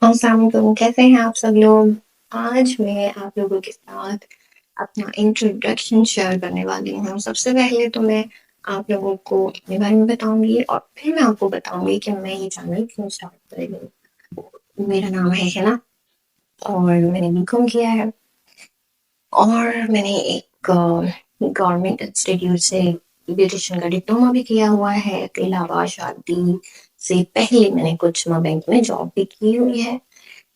अस्सलाम वालेकुम, कैसे हैं आप सब लोग? आज मैं आप लोगों के साथ अपना इंट्रोडक्शन शेयर करने वाली हूँ। सबसे पहले तो मैं आप लोगों को अपने बारे में बताऊँगी और फिर मैं आपको बताऊँगी कि मैं ये चैनल क्यों स्टार्ट कर रही हूँ। मेरा नाम है हिना और मैंने बीकॉम किया है और मैंने एक गवर्नमेंट इंस्टीट्यूट से ब्यूटिशियन का डिप्लोमा भी किया हुआ है। इसके अलावा शादी से पहले मैंने कुछ बैंक में जॉब भी की हुई है।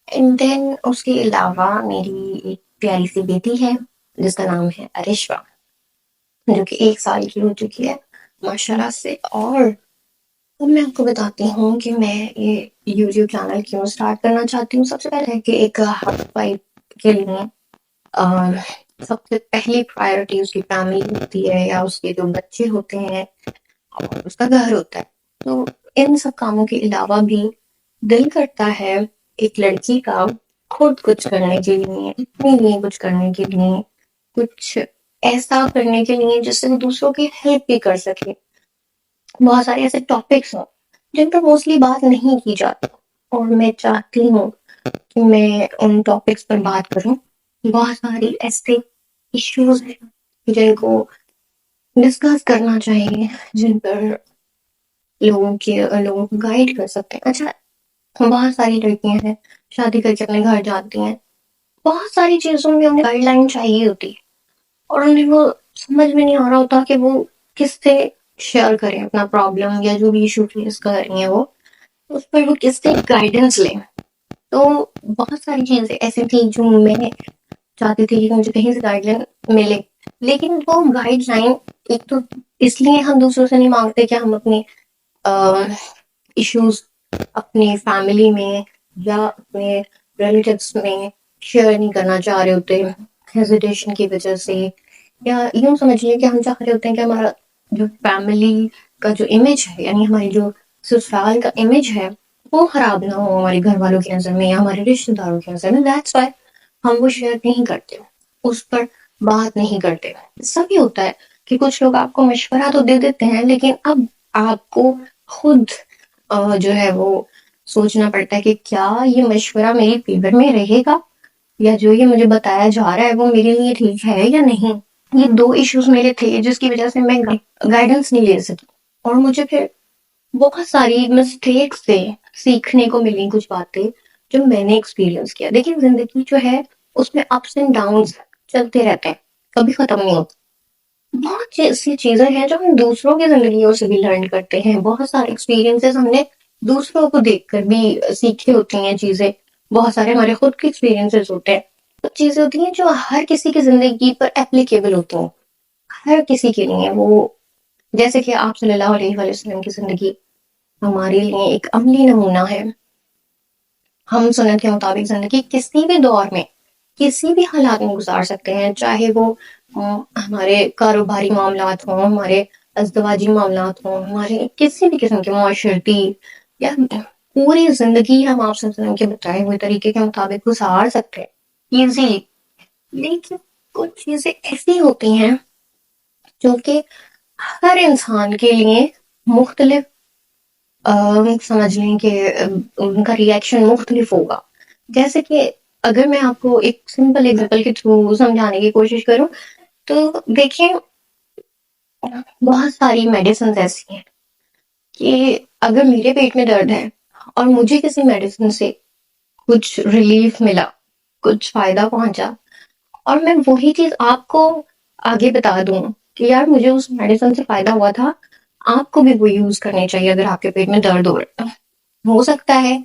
एंड देन उसके अलावा मेरी एक प्यारी सी बेटी है जिसका नाम है अरिशवा, जो कि 1 साल की हो चुकी है माशाल्लाह से। और अब मैं आपको बताती हूँ कि मैं ये यूट्यूब चैनल क्यों स्टार्ट करना चाहती हूँ। सबसे पहले है कि एक हाउस वाइफ के लिए अ, सबसे पहली प्रायोरिटी उसकी फैमिली होती है या उसके जो बच्चे होते हैं और उसका घर होता है। तो इन सब कामों के अलावा भी दिल करता है एक लड़की का खुद कुछ करने के लिए, अपने लिए कुछ करने के लिए, कुछ ऐसा करने के लिए जिससे वो दूसरों की हेल्प भी कर सके। बहुत सारे ऐसे टॉपिक्स हैं जिन पर मोस्टली बात नहीं की जाती और मैं चाहती हूँ कि मैं उन टॉपिक्स पर बात करूँ। बहुत सारी ऐसे इश्यूज हैं जिनको डिस्कस करना चाहिए, जिन पर लोगों को गाइड कर सकते हैं। अच्छा, बहुत सारी लड़कियां हैं शादी करके अपने घर जाती हैं, बहुत सारी चीजों में उन्हें गाइडलाइन चाहिए होती है और उन्हें वो समझ में नहीं आ रहा होता कि वो किससे शेयर करें अपना प्रॉब्लम या जो भी इशू फेस कर रही हैं वो, उस पर वो किससे गाइडेंस लें। तो बहुत सारी चीजें ऐसी थी जो मैं चाहती थी कि मुझे कहीं से गाइडलाइन मिले, लेकिन वो गाइडलाइन एक तो इसलिए हम दूसरों से नहीं मांगते कि हम अपने इश्यूज अपनी फैमिली में या अपने रिलेटिव्स में शेयर नहीं करना चाह रहे होते हेजिटेशन की वजह से, या यूं समझिए कि हम चाह रहे होते हैं कि हमारा जो फैमिली का जो इमेज है, यानी हमारी जो ससुराल का इमेज है, वो खराब ना हो हमारे घर वालों की नजर में या हमारे रिश्तेदारों की नजर में। दैट्स व्हाई हम वो शेयर नहीं करते, उस पर बात नहीं करते। सभी होता है कि कुछ लोग आपको मशवरा तो दे देते हैं, लेकिन अब आपको खुद जो है वो सोचना पड़ता है कि क्या ये मशवरा मेरी फेवर में रहेगा या जो ये मुझे बताया जा रहा है वो मेरे लिए ठीक है या नहीं। ये दो इश्यूज मेरे थे जिसकी वजह से मैं गाइडेंस नहीं ले सकी और मुझे फिर बहुत सारी मिस्टेक से सीखने को मिली कुछ बातें जो मैंने एक्सपीरियंस किया। देखिए, जिंदगी जो है उसमें अप्स एंड डाउन्स चलते रहते हैं, कभी खत्म नहीं होते। बहुत ऐसी चीजें हैं जो हम दूसरों की जिंदगियों से भी लर्न करते हैं। बहुत सारे एक्सपीरियंसेस हमने दूसरों को देखकर भी सीखी होती हैं चीजें। बहुत सारे हमारे खुद के एक्सपीरियंसेस होते हैं। कुछ चीजें होती हैं जो हर किसी की जिंदगी पर एप्लीकेबल होती हैं, हर किसी के लिए वो। जैसे कि आप सल्लल्लाहु अलैहि वसल्लम की जिंदगी हमारे लिए एक अमली नमूना है। हम सुन्नत के मुताबिक जिंदगी किसी भी दौर में किसी भी हालात में गुजार सकते हैं, चाहे वो हमारे कारोबारी मामलात हों, हमारे अज़दवाजी मामलात हों, हमारे किसी भी किस्म के मुआशरती, या पूरी जिंदगी हम आप वसल्लम के बताए हुए तरीके के मुताबिक गुजार सकते हैं इजीली। लेकिन कुछ चीजें ऐसी होती हैं जो कि हर इंसान के लिए मुख्तलिफ, समझ लें कि उनका रिएक्शन मुख्तलिफ होगा। जैसे कि अगर मैं आपको एक सिंपल एग्जांपल के थ्रू समझाने की कोशिश करूं, तो देखिए, बहुत सारी मेडिसिन ऐसी हैं कि अगर मेरे पेट में दर्द है और मुझे किसी मेडिसिन से कुछ रिलीफ मिला, कुछ फायदा पहुंचा, और मैं वही चीज आपको आगे बता दूं कि यार मुझे उस मेडिसिन से फायदा हुआ था, आपको भी वो यूज करनी चाहिए अगर आपके पेट में दर्द हो रहा है। हो सकता है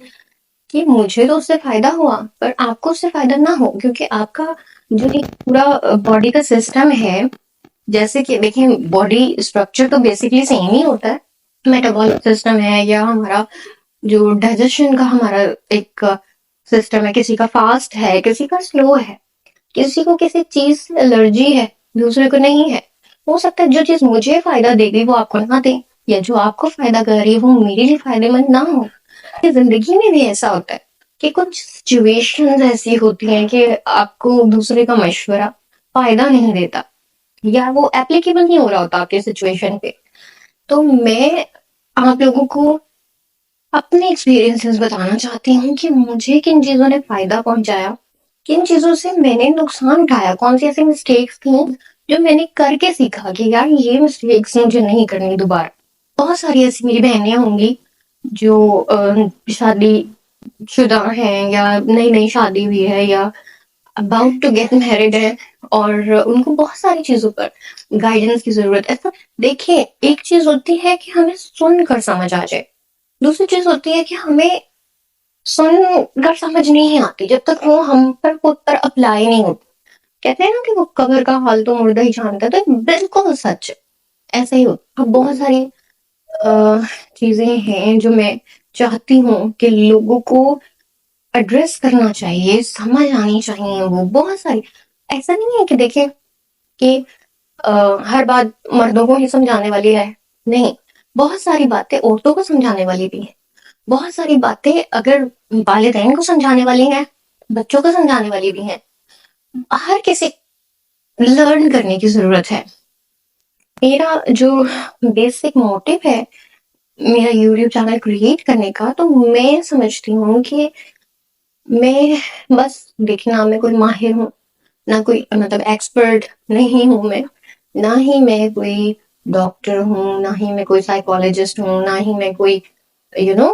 कि मुझे तो उससे फायदा हुआ पर आपको उससे फायदा ना हो, क्योंकि आपका जो एक पूरा बॉडी का सिस्टम है, जैसे कि देखिए बॉडी स्ट्रक्चर तो बेसिकली सेम ही होता है। मेटाबॉलिक सिस्टम है या हमारा जो डाइजेशन का हमारा एक सिस्टम है, किसी का फास्ट है, किसी का स्लो है, किसी को किसी चीज से एलर्जी है, दूसरे को नहीं है। हो सकता है जो चीज मुझे फायदा देगी वो आपको ना दे, या जो आपको फायदा कर रही है वो मेरे लिए फायदेमंद ना हो। कि जिंदगी में भी ऐसा होता है कि कुछ सिचुएशंस ऐसी होती हैं कि आपको दूसरे का मशवरा फायदा नहीं देता या वो एप्लीकेबल नहीं हो रहा होता आपके सिचुएशन पे। तो मैं आप लोगों को اپنے ایکسپیرینسز بتانا چاہتی ہوں کہ مجھے کن چیزوں نے فائدہ پہنچایا، کن چیزوں سے میں نے نقصان اٹھایا، کون سی ایسی مسٹیکس تھیں جو میں نے کر کے سیکھا کہ یار یہ مسٹیکس مجھے نہیں کرنی دوبارہ. بہت ساری ایسی میری بہنیں ہوں گی جو شادی شدہ ہیں یا نئی نئی شادی ہوئی ہے یا اباؤٹ ٹو گیٹ میرڈ ہے، اور ان کو بہت ساری چیزوں پر گائیڈنس کی ضرورت ہے. تو دیکھیں، ایک چیز ہوتی ہے کہ ہمیں سن کر سمجھ آ جائے، دوسری چیز ہوتی ہے کہ ہمیں سن کر سمجھ نہیں آتی جب تک وہ ہم پر خود پر اپلائی نہیں ہوتی. کہتے ہیں نا کہ وہ قبر کا حال تو مردہ ہی جانتا ہے، تو بالکل سچ ہے، ایسا ہی ہوتا. اب بہت ساری چیزیں ہیں جو میں چاہتی ہوں کہ لوگوں کو ایڈریس کرنا چاہیے، سمجھ آنی چاہیے. وہ بہت ساری، ایسا نہیں ہے کہ دیکھیں کہ ہر بات مردوں کو ہی سمجھانے والی ہے، نہیں. بہت ساری باتیں عورتوں کو سمجھانے والی بھی ہیں، بہت ساری باتیں اگر والدین کو سمجھانے والی ہیں، بچوں کو سمجھانے والی بھی ہیں. ہر کسی لرن کرنے کی ضرورت ہے. میرا جو بیسک موٹو ہے میرا یوٹیوب چینل کریٹ کرنے کا، تو میں سمجھتی ہوں کہ میں بس دیکھنا میں کوئی ماہر ہوں، نہ کوئی مطلب ایکسپرٹ نہیں ہوں میں، نہ ہی میں کوئی ڈاکٹر ہوں، نہ ہی میں کوئی سائیکالوجسٹ ہوں، نہ ہی میں کوئی یو نو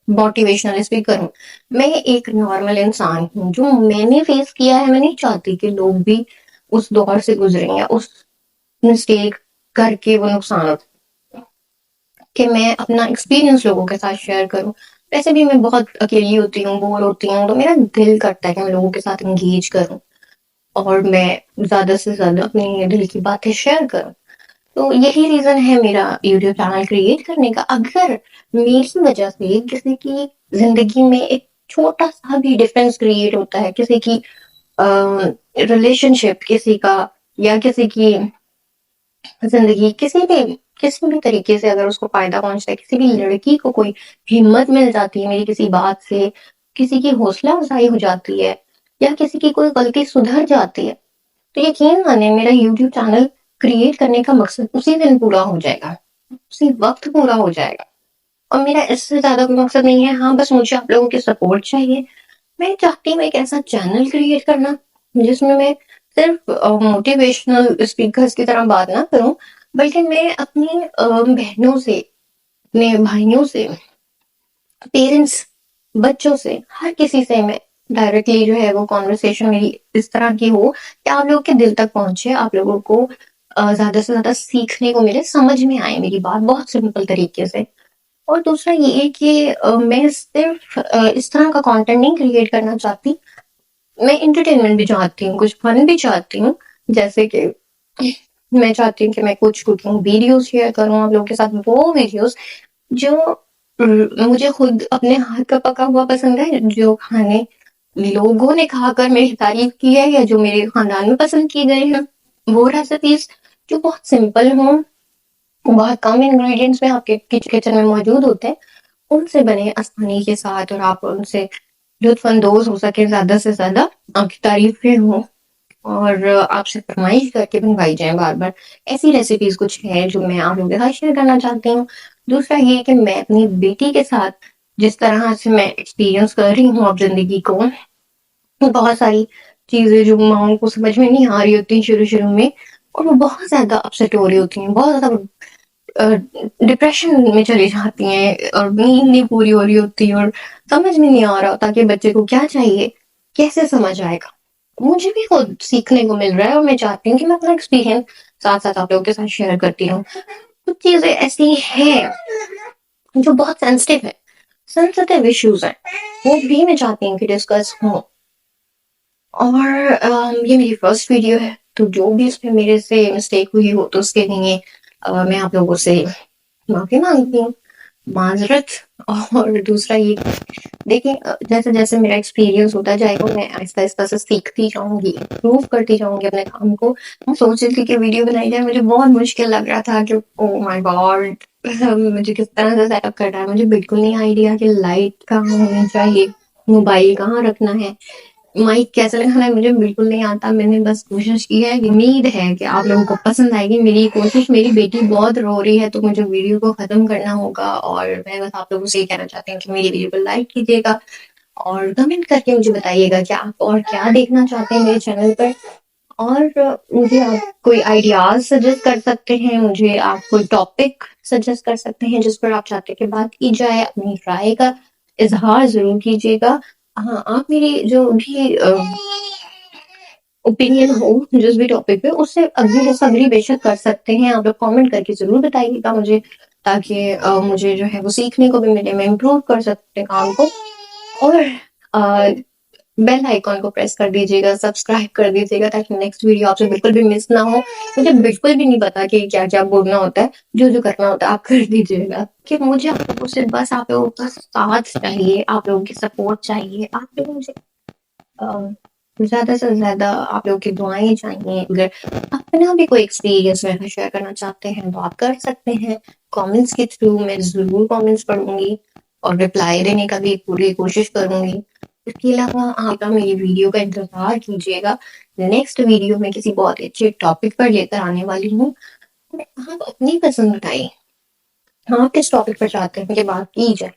موٹیویشنل اسپیکر ہوں. میں ایک نارمل انسان ہوں. جو میں نے فیس کیا ہے، میں نہیں چاہتی کہ لوگ بھی اس دور سے گزریں یا اس مسٹیک کر کے وہ نقصان ہوتا، کہ میں اپنا ایکسپیرینس لوگوں کے ساتھ شیئر کروں. ویسے بھی میں بہت اکیلی ہوتی ہوں، بور ہوتی ہوں، تو میرا دل کرتا ہے کہ میں لوگوں کے ساتھ انگیج کروں اور میں زیادہ سے زیادہ اپنی دل کی باتیں شیئر کروں. تو یہی ریزن ہے میرا یوٹیوب چینل کریٹ کرنے کا. اگر میری وجہ سے کسی کی زندگی میں ایک چھوٹا سا بھی ڈفرینس کریٹ ہوتا ہے، کسی کی ریلیشن شپ، کسی کا یا کسی کی زندگی کسی بھی طریقے سے اگر اس کو فائدہ پہنچتا ہے، کسی بھی لڑکی کو کوئی ہمت مل جاتی ہے میری کسی بات سے، کسی کی حوصلہ افزائی ہو جاتی ہے، یا کسی کی کوئی غلطی سدھر جاتی ہے، تو یقین مانے میرا یوٹیوب چینل کریٹ کرنے کا مقصد اسی دن پورا ہو جائے گا، اسی وقت پورا ہو جائے گا. اور میرا اس سے زیادہ کوئی مقصد نہیں ہے. ہاں بس مجھے آپ لوگوں کی سپورٹ چاہیے. میں چاہتی ہوں ایک ایسا چینل کریٹ کرنا جس میں صرف موٹیویشنل اسپیکرز کی طرح بات نہ کروں، بلکہ میں اپنی بہنوں سے، اپنے بھائیوں سے، پیرنٹس، بچوں سے، ہر کسی سے میں ڈائریکٹلی جو ہے وہ کانورسیشن میری اس طرح کی ہو کہ آپ لوگوں کے دل تک پہنچے، آپ لوگوں کو زیادہ سے زیادہ سیکھنے کو ملے، سمجھ میں آئے میری بات بہت سمپل طریقے سے. اور دوسرا یہ کہ میں صرف اس طرح کا کانٹینٹ نہیں کریٹ کرنا چاہتی، میں انٹرٹینمنٹ بھی چاہتی ہوں، کچھ فن بھی چاہتی ہوں. جیسے کہ میں چاہتی ہوں کہ میں کچھ کوکنگ ویڈیوز شیئر کروں آپ لوگوں کے ساتھ، وہ ویڈیوز جو مجھے خود اپنے ہاتھ کا پکا ہوا پسند ہے، جو کھانے لوگوں نے کھا کر میری تعریف کی ہے یا جو میرے خاندان میں پسند کی گئی ہیں، وہ ریسیپیز جو بہت سمپل ہوں، بہت کم انگریڈینٹس میں آپ کے کچن میں موجود ہوتے ہیں، ان سے بنے آسانی کے ساتھ، اور آپ ان سے لطف اندوز ہو سکے زیادہ سے زیادہ، آپ کی تعریفیں ہوں اور آپ سے فرمائش کر کے بنوائی جائیں بار بار. ایسی ریسیپیز کچھ ہیں جو میں آپ لوگوں کے ساتھ شیئر کرنا چاہتی ہوں. دوسرا یہ کہ میں اپنی بیٹی کے ساتھ جس طرح سے میں ایکسپیرینس کر رہی ہوں اب زندگی کو، بہت ساری چیزیں جو ماؤں کو سمجھ میں نہیں آ رہی ہوتی ہیں شروع میں، اور وہ بہت زیادہ اپسیٹ ہو رہی ہوتی ہیں، بہت زیادہ ڈپریشن میں چلی جاتی ہیں، اور نیند نہیں پوری ہو رہی ہوتی، اور سمجھ میں نہیں آ رہا ہوتا کہ بچے کو کیا چاہیے، کیسے سمجھ آئے گا. مجھے بھی خود سیکھنے کو مل رہا ہے، اور میں چاہتی ہوں کہ میں اپنا ایکسپیرینس ساتھ ساتھ آپ لوگوں کے ساتھ شیئر کرتی ہوں. کچھ چیزیں ایسی ہیں جو بہت سینسٹیو ایشوز ہیں، وہ بھی میں چاہتی ہوں کہ ڈسکس ہوں. اور یہ میری فرسٹ ویڈیو ہے، تو جو بھی اس میں میرے سے مسٹیک ہوئی ہو تو اس کے لیے میں آپ لوگوں سے معافی مانگتی ہوں، معذرت. اور دوسرا یہ دیکھیں، جیسے جیسے میرا ایکسپیرینس ہوتا جائے گا، میں آہستہ آہستہ سے سیکھتی جاؤں گی، امپروو کرتی جاؤں گی اپنے کام کو. میں سوچ رہی تھی کہ ویڈیو بنائی جائے، مجھے بہت مشکل لگ رہا تھا کہ او مائی گاڈ مجھے کس طرح سے سیٹ اپ کرنا ہے. مجھے بالکل نہیں آئیڈیا کہ لائٹ کہاں ہونی چاہیے، موبائل کہاں رکھنا ہے، माइक कैसे लगाना है मुझे बिल्कुल नहीं आता। मैंने बस कोशिश की है, उम्मीद है कि आप लोगों को पसंद आएगी मेरी कोशिश। मेरी बेटी बहुत रो रही है तो मुझे वीडियो को ख़त्म करना होगा, और मैं बस आप लोगों से ये कहना चाहती हूँ कि मेरी वीडियो को लाइक कीजिएगा और कमेंट करके मुझे बताइएगा कि आप और क्या देखना चाहते हैं मेरे चैनल पर। और मुझे आप कोई आइडियाज़ सजेस्ट कर सकते हैं, मुझे आप कोई टॉपिक सजेस्ट कर सकते हैं जिस पर आप चाहते हैं कि बात की जाए। अपनी राय का इज़हार ज़रूर कीजिएगा। हाँ, आप मेरी जो भी ओपिनियन हो जिस भी टॉपिक पे, उससे अग्री डिसएग्री बेशक कर सकते हैं। आप लोग कमेंट करके ज़रूर बताइएगा मुझे, ताकि मुझे जो है वो सीखने को भी मिले, मैं इम्प्रूव कर सकते काम को। और अ, बेल आइकॉन को प्रेस कर दीजिएगा, सब्सक्राइब कर दीजिएगा, ताकि नेक्स्ट वीडियो आपसे बिल्कुल भी मिस ना हो। मुझे बिल्कुल भी नहीं पता कि क्या-क्या बोलना होता है, जो-जो करना होता है आप कर दीजिएगा। कि मुझे आप लोगों से बस आप लोगों का साथ चाहिए, आप लोगों की सपोर्ट चाहिए, आप लोग मुझे ज़्यादा से ज़्यादा आप लोगों की दुआएँ चाहिए। अगर अपना भी कोई एक्सपीरियंस मेरे साथ शेयर करना चाहते हैं तो आप कर सकते हैं। कमेंट्स के थ्रू मैं ज़रूर कमेंट्स पढ़ूँगी और रिप्लाई देने का भी पूरी कोशिश करूँगी। इसके अलावा आप ना मेरी वीडियो का इंतज़ार कीजिएगा। नेक्स्ट वीडियो में किसी बहुत ही अच्छे टॉपिक पर लेकर आने वाली हूँ। आप अपनी पसंद बताइए, आप किस टॉपिक पर चाहते हैं कि बात की जाए।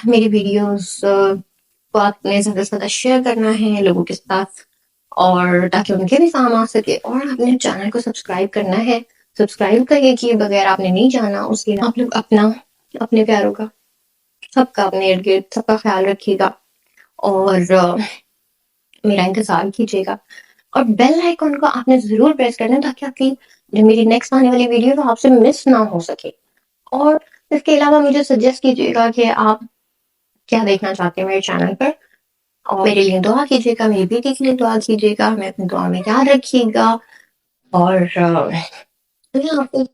मेरी वीडियोज़ को आपने ज़्यादा से ज़्यादा शेयर करना है लोगों के साथ, और ताकि उनके भी काम आ सके। और आपने चैनल को सब्सक्राइब करना है। सब्सक्राइब करके किए बगैर आपने नहीं जाना। उसके आप लोग अपना, अपने प्यारों का, सबका, अपने इर्द-गिर्द सबका ख़्याल रखिएगा और मेरा इंतज़ार कीजिएगा। और बेल आइकॉन को आपने ज़रूर प्रेस करना है, ताकि आपकी जो मेरी नेक्स्ट आने वाली वीडियो है वो आपसे मिस ना हो सके। और इसके अलावा मुझे सजेस्ट कीजिएगा कि आप क्या देखना चाहते हैं मेरे चैनल पर, और मेरे लिए दुआ कीजिएगा, मेरी बेटी के लिए दुआ कीजिएगा, हमें अपनी दुआ में याद रखिएगा। और अल्लाह हाफ़िज़।